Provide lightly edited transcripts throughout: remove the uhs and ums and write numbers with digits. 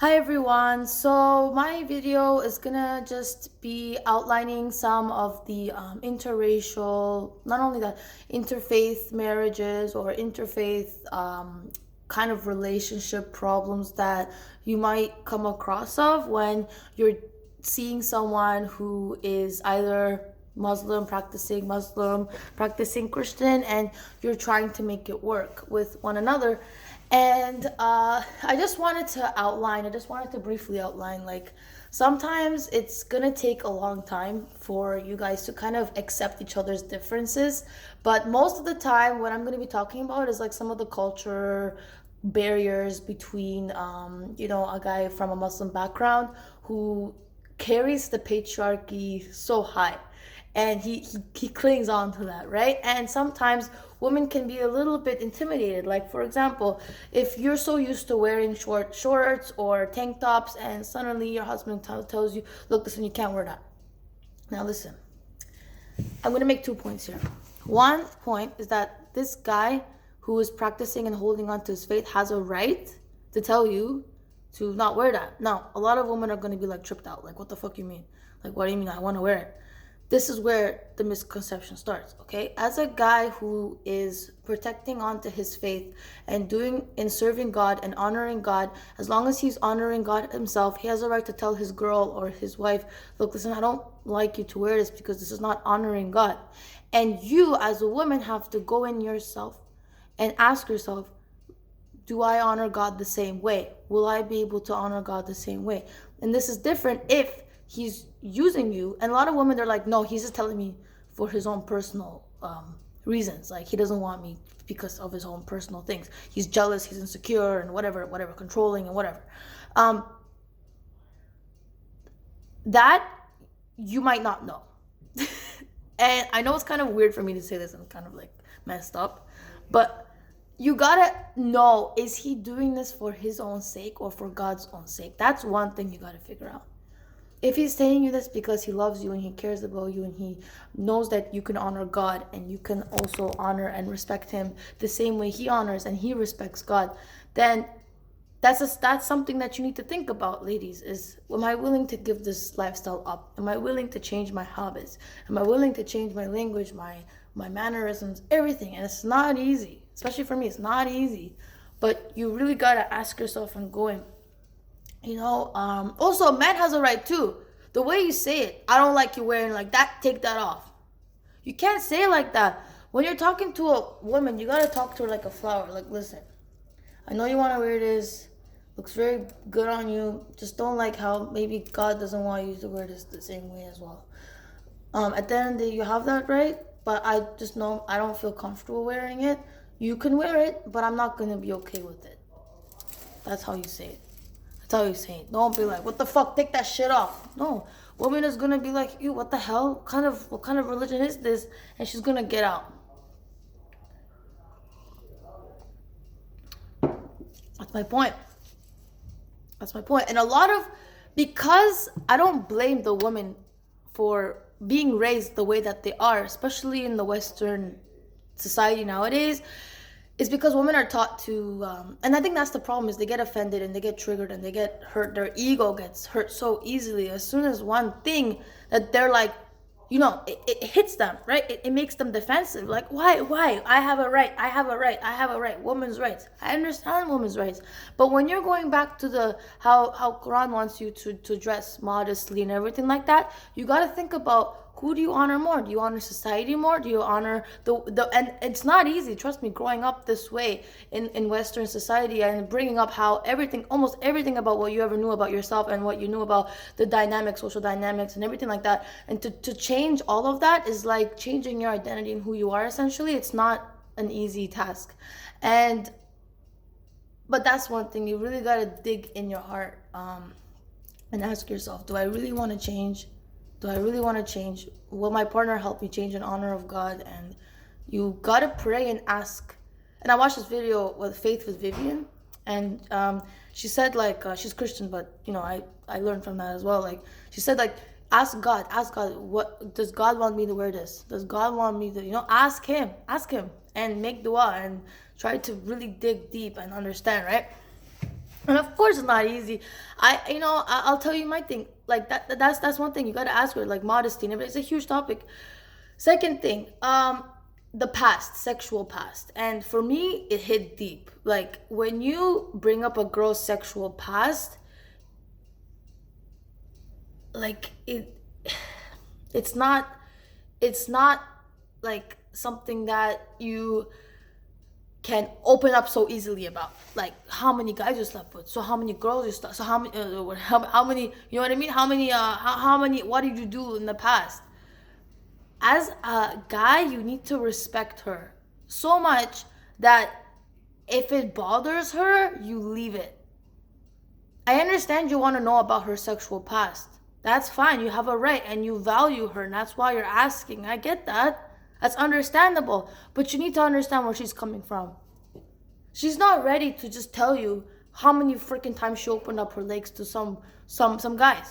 Hi everyone. So my video is gonna just be outlining some of the interracial, not only that, interfaith marriages or interfaith kind of relationship problems that you might come across of when you're seeing someone who is either Muslim, practicing Christian, and you're trying to make it work with one another. And I just wanted to briefly outline, like, sometimes it's gonna take a long time for you guys to kind of accept each other's differences. But most of the time, what I'm gonna be talking about is like some of the culture barriers between, a guy from a Muslim background who carries the patriarchy so high, and he clings on to that, right? And sometimes women can be a little bit intimidated. Like, for example, if you're so used to wearing short shorts or tank tops, and suddenly your husband tells you, look, listen, you can't wear that. Now listen, I'm going to make 2 points here. One point is that this guy who is practicing and holding on to his faith has a right to tell you to not wear that. Now, a lot of women are going to be like tripped out. Like, what the fuck you mean? Like, what do you mean I want to wear it? This is where the misconception starts, okay? As a guy who is protecting onto his faith and doing and serving God and honoring God, as long as he's honoring God himself, he has a right to tell his girl or his wife, look, listen, I don't like you to wear this because this is not honoring God. And you, as a woman, have to go in yourself and ask yourself, do I honor God the same way? Will I be able to honor God the same way? And this is different if he's using you. And a lot of women, they're like, no, he's just telling me for his own personal reasons. Like, he doesn't want me because of his own personal things. He's jealous, he's insecure, and whatever, controlling and whatever. That you might not know. And I know it's kind of weird for me to say this, and kind of like messed up, but you gotta know, is he doing this for his own sake or for God's own sake? That's one thing you gotta figure out. If he's telling you this because he loves you and he cares about you and he knows that you can honor God and you can also honor and respect him the same way he honors and he respects God, then that's something that you need to think about, ladies, is, am I willing to give this lifestyle up? Am I willing to change my habits? Am I willing to change my language, my mannerisms, everything? And it's not easy, especially for me. It's not easy, but you really gotta ask yourself and go in. Also, a man has a right too. The way you say it, I don't like you wearing like that, take that off. You can't say it like that. When you're talking to a woman, you gotta talk to her like a flower. Like, listen, I know you wanna wear this, looks very good on you, just don't like how maybe God doesn't want you to wear this the same way as well. At the end of the day, you have that right, but I just know I don't feel comfortable wearing it. You can wear it, but I'm not gonna be okay with it. That's how you say it. That's how you say it. Don't be like, what the fuck, take that shit off. No, woman is gonna be like, ew, what the hell? What kind of religion is this? And she's gonna get out. That's my point. And because I don't blame the women for being raised the way that they are, especially in the Western society nowadays, is because women are taught to, and I think that's the problem, is they get offended and they get triggered and they get hurt. Their ego gets hurt so easily. As soon as one thing that they're like, it hits them, right? It makes them defensive. Like, why? I have a right. Women's rights. I understand women's rights. But when you're going back to the how Quran wants you to dress modestly and everything like that, you got to think about, who do you honor more? Do you honor society more? Do you honor the and it's not easy, trust me, growing up this way in Western society and bringing up how almost everything about what you ever knew about yourself and what you knew about the dynamics, social dynamics and everything like that. And to change all of that is like changing your identity and who you are, essentially. It's not an easy task. But that's one thing, you really got to dig in your heart and ask yourself, do I really want to change? Will my partner help me change in honor of God? And you gotta pray and ask. And I watched this video with Faith with Vivian, and she said, like, she's Christian, but I learned from that as well. Like, she said, like, ask God, what does God want me to wear? This, does God want me to, ask him and make dua and try to really dig deep and understand, right? And of course it's not easy. I'll tell you my thing. Like that's one thing you gotta ask her, like modesty and everything. It's a huge topic. Second thing, the past, sexual past. And for me, it hit deep. Like when you bring up a girl's sexual past, like it's not it's not like something that you can open up so easily about, like how many guys you slept with, so how many girls you slept, so how many how many, you know what I mean, how many how many, what did you do in the past. As a guy, you need to respect her so much that if it bothers her, you leave it. I understand you want to know about her sexual past. That's fine. You have a right and you value her, and that's why you're asking. I get that. That's understandable. But you need to understand where she's coming from. She's not ready to just tell you how many freaking times she opened up her legs to some guys.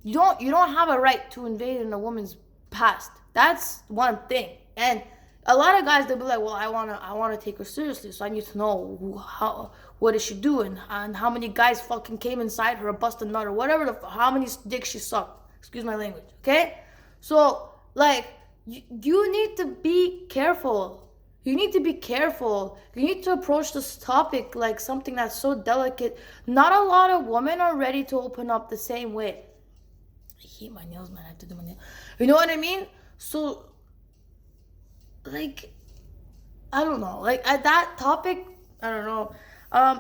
You don't have a right to invade in a woman's past. That's one thing. And a lot of guys, they'll be like, well, I wanna take her seriously, so I need to know what is she doing, and how many guys fucking came inside her, or busted nut, or whatever how many dicks she sucked. Excuse my language, okay? So like, you need to be careful. You need to be careful. You need to approach this topic like something that's so delicate. Not a lot of women are ready to open up the same way. I hate my nails, man. I have to do my nails. You know what I mean? So, like, I don't know. Like, at that topic, I don't know.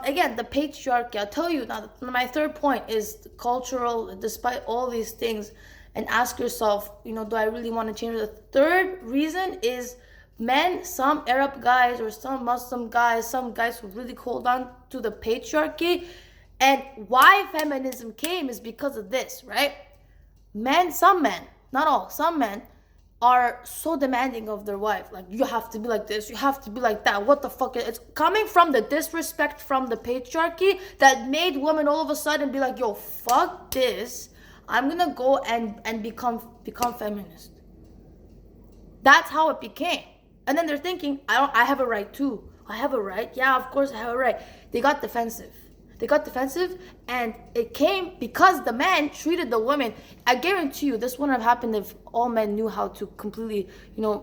Again, the patriarchy. I'll tell you now, my third point is cultural, despite all these things, and ask yourself, do I really want to change? The third reason is men, some Arab guys or some Muslim guys, some guys who really hold on to the patriarchy. And why feminism came is because of this, right? Some men, not all, some men are so demanding of their wife. Like, you have to be like this, you have to be like that. What the fuck? It's coming from the disrespect from the patriarchy that made women all of a sudden be like, yo, fuck this. I'm gonna go and become feminist. That's how it became. And then they're thinking, I have a right too. I have a right. Yeah, of course I have a right. They got defensive. And it came because the men treated the women. I guarantee you this wouldn't have happened if all men knew how to completely,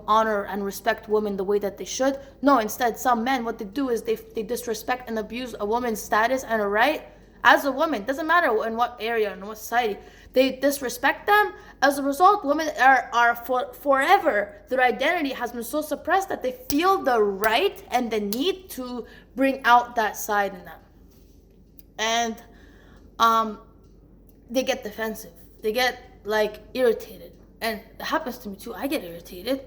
honor and respect women the way that they should. No, instead, some men, what they do is they disrespect and abuse a woman's status and a right as a woman. Doesn't matter in what area, in what society. They disrespect them. As a result, women are forever, their identity has been so suppressed that they feel the right and the need to bring out that side in them. And they get defensive. They get like irritated. And it happens to me too. I get irritated.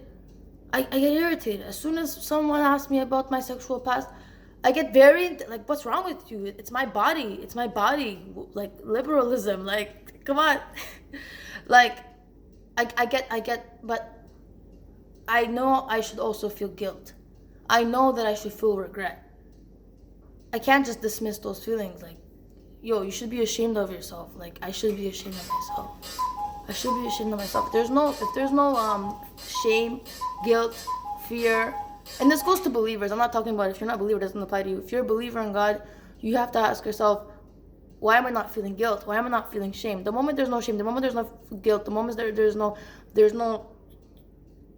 I get irritated. As soon as someone asks me about my sexual past, I get very like, what's wrong with you? It's my body. It's my body. Like, liberalism. Like, come on. Like, I get, but I know I should also feel guilt. I know that I should feel regret. I can't just dismiss those feelings. Like, yo, you should be ashamed of yourself. Like, I should be ashamed of myself. I should be ashamed of myself. If there's no shame, guilt, fear, and this goes to believers. I'm not talking about if you're not a believer, it doesn't apply to you. If you're a believer in God, you have to ask yourself, why am I not feeling guilt? Why am I not feeling shame? The moment there's no shame, the moment there's no guilt, the moment there's no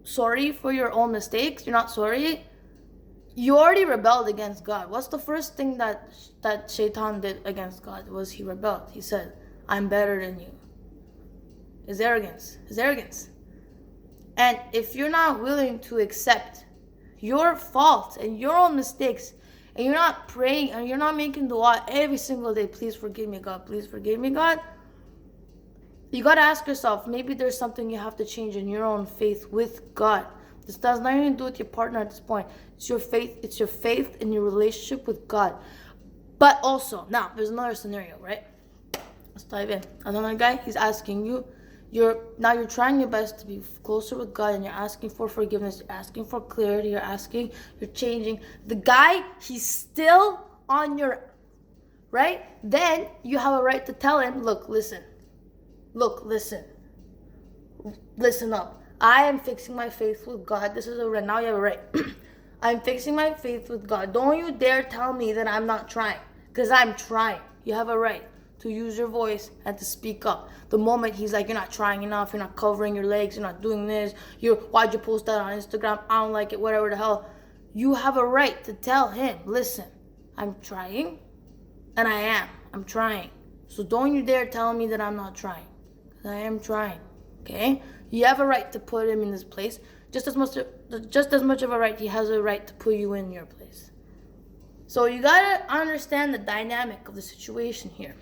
sorry for your own mistakes, you're not sorry, you already rebelled against God. What's the first thing that Shaitan did against God? Was he rebelled. He said, I'm better than you. His arrogance. And if you're not willing to accept your faults and your own mistakes, and you're not praying and you're not making dua every single day, please forgive me, God, please forgive me, God, you got to ask yourself, maybe there's something you have to change in your own faith with God. This does not even do with your partner at this point. It's your faith in your relationship with God. But also, now there's another scenario, right? Let's dive in. Another guy, he's asking you, you're trying your best to be closer with God, and you're asking for forgiveness, you're asking for clarity, you're changing. The guy, he's still on your right. Then you have a right to tell him, look, listen up. I am fixing my faith with God. This is a right. Now you have a right. I'm fixing my faith with God. Don't you dare tell me that I'm not trying, because I'm trying. You have a right to use your voice and to speak up. The moment he's like, you're not trying enough, you're not covering your legs, you're not doing this, why'd you post that on Instagram? I don't like it, whatever the hell. You have a right to tell him, listen, I'm trying, and I'm trying. So don't you dare tell me that I'm not trying. I am trying, okay? You have a right to put him in this place, just as much of a right he has a right to put you in your place. So you gotta understand the dynamic of the situation here.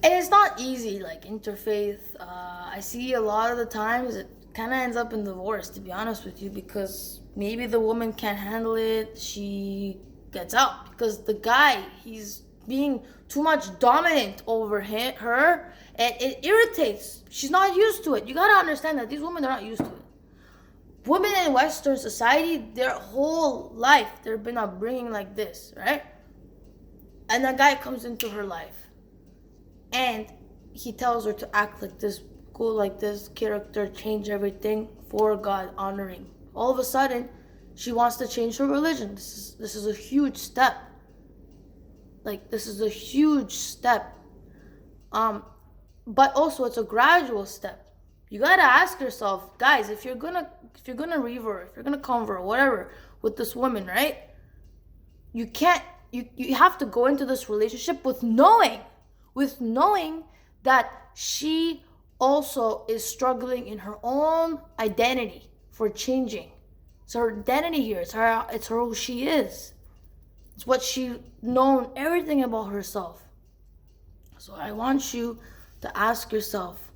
And it's not easy, like interfaith. I see a lot of the times it kind of ends up in divorce, to be honest with you, because maybe the woman can't handle it. She gets out because the guy, he's being too much dominant over her, and it irritates. She's not used to it. You gotta understand that these women are not used to it. Women in Western society, their whole life, they've been upbringing like this, right? And a guy comes into her life, and he tells her to act like this, go like this, character, change everything for God, honoring. All of a sudden, she wants to change her religion. This is a huge step. Like, this is a huge step. But also it's a gradual step. You gotta ask yourself, guys, if you're gonna revert, if you're gonna convert, whatever, with this woman, right? You have to go into this relationship with knowing that she also is struggling in her own identity for changing. It's her identity here. It's her who she is. It's what she known, everything about herself. So I want you to ask yourself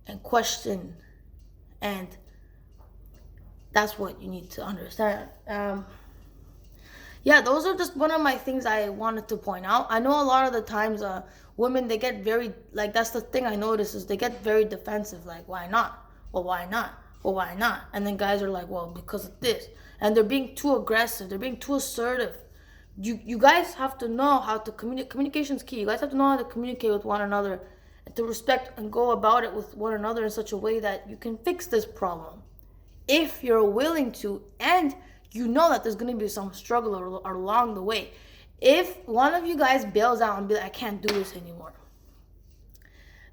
and question, and that's what you need to understand. Yeah, those are just one of my things I wanted to point out. I know a lot of the times women, they get very, like, that's the thing I notice, is they get very defensive, like, why not? Well, why not? Well, why not? And then guys are like, well, because of this. And they're being too aggressive. They're being too assertive. You guys have to know how to communicate. Communication's key. You guys have to know how to communicate with one another and to respect and go about it with one another in such a way that you can fix this problem. If you're willing to, and you know that there's going to be some struggle or along the way. If one of you guys bails out and be like, I can't do this anymore,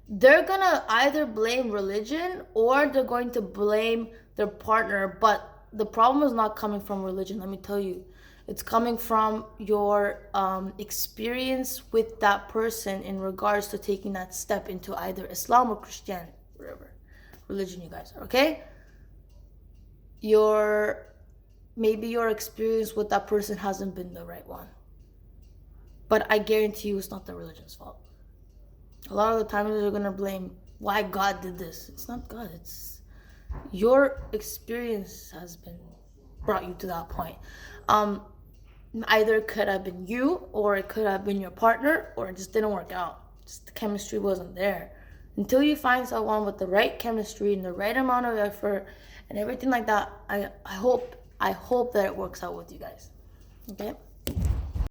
they're going to either blame religion or they're going to blame their partner. But the problem is not coming from religion, let me tell you. It's coming from your experience with that person in regards to taking that step into either Islam or Christianity, whatever religion you guys are, okay? Maybe your experience with that person hasn't been the right one. But I guarantee you it's not the religion's fault. A lot of the times they're going to blame why God did this. It's not God. It's your experience has been brought you to that point. Either it could have been you, or it could have been your partner, or it just didn't work out. Just the chemistry wasn't there. Until you find someone with the right chemistry and the right amount of effort and everything like that, I hope that it works out with you guys. Okay?